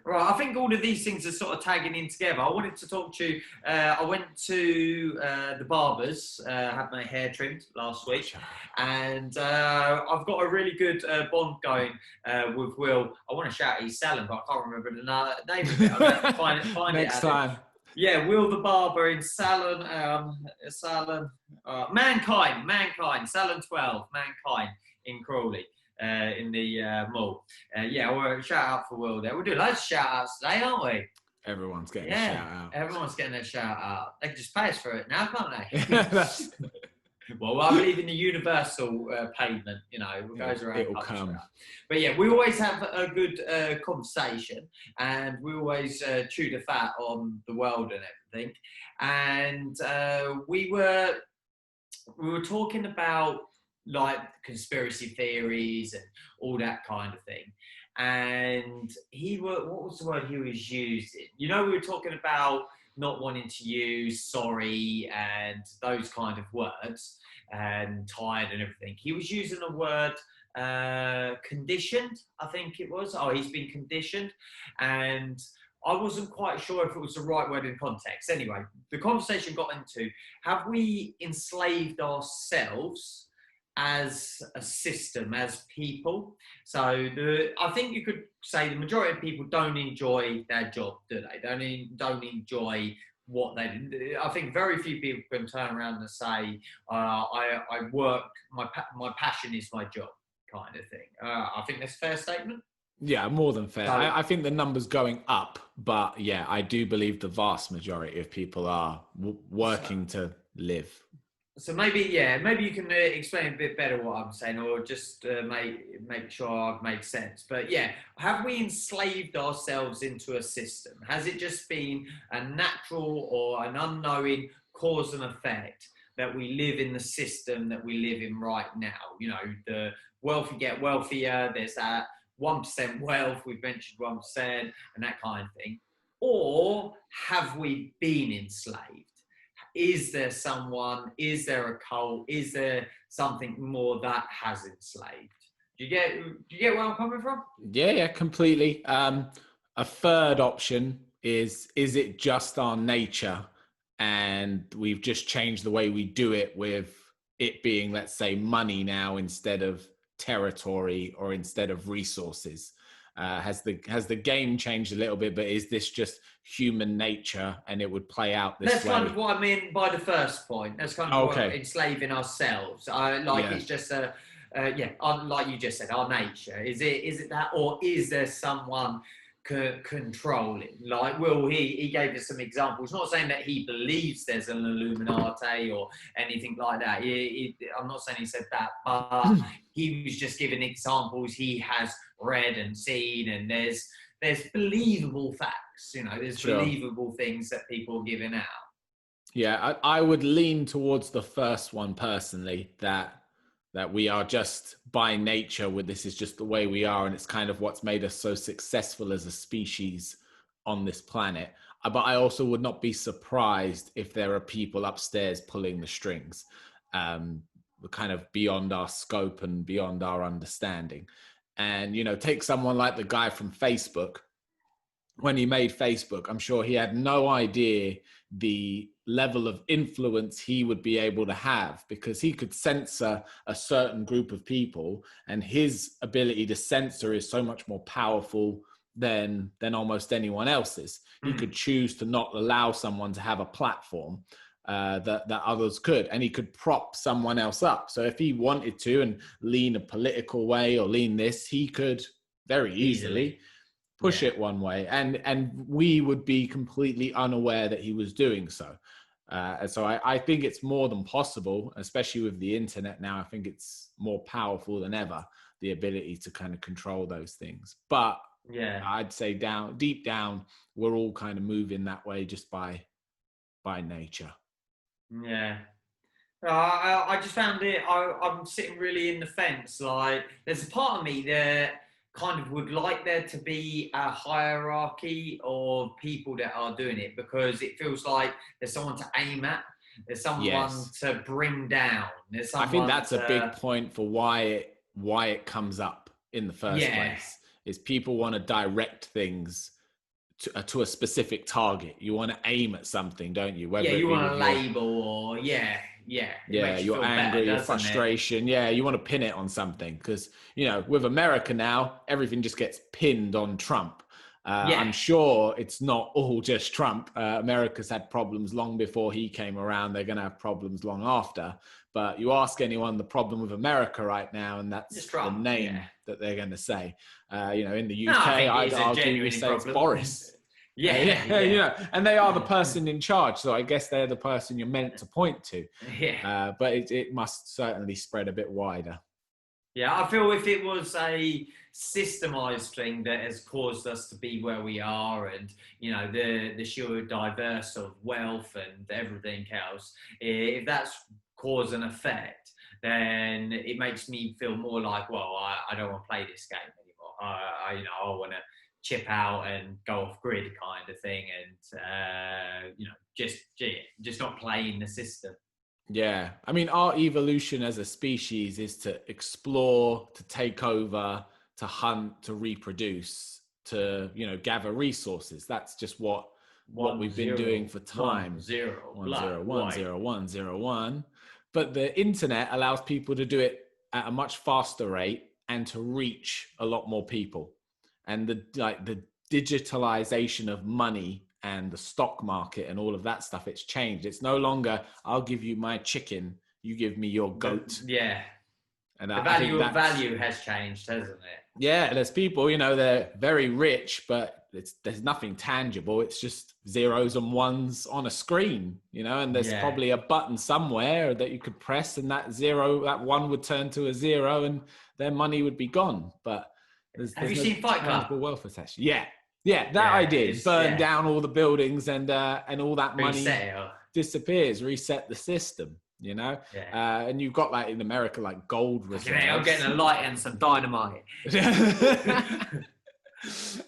right, I think all of these things are sort of tagging in together. I wanted to talk to you. I went to the barbers, had my hair trimmed last week, and I've got a really good bond going with Will. I want to shout his salon, but I can't remember the name of it. I'll have to find Next it. time. Yeah, Will the Barber in Salon, Mankind, Salon 12, Mankind in Crawley. In the mall. Well, shout out for Will there. We'll do loads of shout outs today, aren't we? Everyone's getting a shout out. Everyone's getting a shout out. They can just pay us for it now, can't they? Well, I believe in the universal payment, it goes around. It'll come. But yeah, we always have a good conversation, and we always chew the fat on the world and everything. And we were talking about like conspiracy theories and all that kind of thing. And what was the word he was using? We were talking about not wanting to use sorry and those kind of words and tired and everything. He was using the word conditioned, I think it was. Oh, he's been conditioned. And I wasn't quite sure if it was the right word in context. Anyway, the conversation got into, have we enslaved ourselves as a system, as people? So I think you could say the majority of people don't enjoy their job, do they? Don't enjoy what they do. I think very few people can turn around and say, I work, my passion is my job, kind of thing. I think that's a fair statement. Yeah, more than fair. I think the number's going up, but yeah, I do believe the vast majority of people are working to live. So maybe you can explain a bit better what I'm saying, or just make sure I've made sense. But yeah, have we enslaved ourselves into a system? Has it just been a natural or an unknowing cause and effect that we live in the system that we live in right now? The wealthy get wealthier. There's that 1% wealth. We've mentioned 1% and that kind of thing. Or have we been enslaved? Is there a cult? Is there something more that has enslaved? Do you get where I'm coming from? Yeah, completely. A third option is it just our nature and we've just changed the way we do it, with it being, let's say, money now instead of territory or instead of resources? Has the game changed a little bit, but is this just human nature and it would play out this way? That's kind of what I mean by the first point. That's kind of what enslaving ourselves. It's just like you just said, our nature. Is it that, or is there someone controlling? Like Will, he gave us some examples. Not saying that he believes there's an Illuminati or anything like that. I'm not saying he said that, but he was just giving examples he has read and seen, and there's believable facts. There's believable things that people are giving out. Yeah, I would lean towards the first one personally, that we are just by nature, this is just the way we are, and it's kind of what's made us so successful as a species on this planet. But I also would not be surprised if there are people upstairs pulling the strings, kind of beyond our scope and beyond our understanding. And, take someone like the guy from Facebook. When he made Facebook, I'm sure he had no idea the level of influence he would be able to have, because he could censor a certain group of people, and his ability to censor is so much more powerful than almost anyone else's. He could choose to not allow someone to have a platform that others could, and he could prop someone else up. So if he wanted to and lean a political way or lean this, he could very easily push it one way, and we would be completely unaware that he was doing so. And so I think it's more than possible, especially with the internet now. I think it's more powerful than ever, the ability to kind of control those things. But I'd say deep down, we're all kind of moving that way just by nature. Yeah. I just found I'm sitting really in the fence. Like, there's a part of me that kind of would like there to be a hierarchy of people that are doing it, because it feels like there's someone to aim at, there's someone to bring down. I think that's a big point for why it comes up in the first place. is people want to direct things to a specific target. You want to aim at something, don't you? Whether You it be want a with label or it makes you your feel anger, better, your doesn't it? frustration. Yeah, you want to pin it on something because, you know, with America now, everything just gets pinned on Trump. I'm sure it's not all just Trump. America's had problems long before he came around. They're going to have problems long after. But you ask anyone the problem with America right now, and that's Just Trump, the name that they're going to say. You know, in the No, UK, I think I'd it's a argue you genuine say it's problem. Boris. You know, and they are the person in charge. So I guess they're the person you're meant to point to. But it must certainly spread a bit wider. Yeah, I feel if it was a systemized thing that has caused us to be where we are, and you know the sheer diverse of wealth and everything else, if that's cause and effect, then it makes me feel more like, well, I don't want to play this game anymore. I want to chip out and go off grid kind of thing, and just not playing the system. Yeah, I mean, our evolution as a species is to explore, to take over, to hunt, to reproduce, to, you know, gather resources. That's just what we've been doing for time. 101010101. But the internet allows people to do it at a much faster rate and to reach a lot more people. And the digitalization of money and the stock market and all of that stuff, it's changed. It's no longer, I'll give you my chicken, you give me your goat. And the value of value has changed, hasn't it? Yeah, there's people, you know, they're very rich, but there's nothing tangible. It's just zeros and ones on a screen, you know, and there's probably a button somewhere that you could press, and that one would turn to a zero and their money would be gone. But there's Have you no seen Fight Club? tangible wealth attached. Yeah, that I did. Burn down all the buildings and all that money disappears, reset the system, you know? And you've got like in America, like gold reserves. I'm getting a light and some dynamite.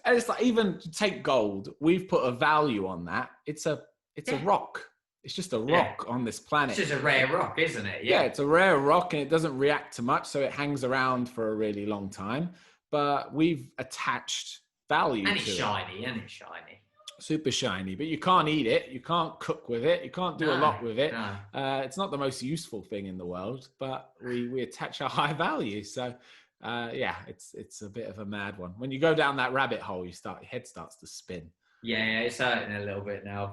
And it's like, even to take gold, we've put a value on that. It's a rock. It's just a rock on this planet. It's just a rare rock, isn't it? Yeah, it's a rare rock and it doesn't react to much, so it hangs around for a really long time. But we've attached value to it. And it's shiny. Super shiny, but you can't eat it. You can't cook with it. You can't do a lot with it. It's not the most useful thing in the world, but we attach a high value. So it's a bit of a mad one. When you go down that rabbit hole, your head starts to spin. Yeah, it's hurting a little bit now.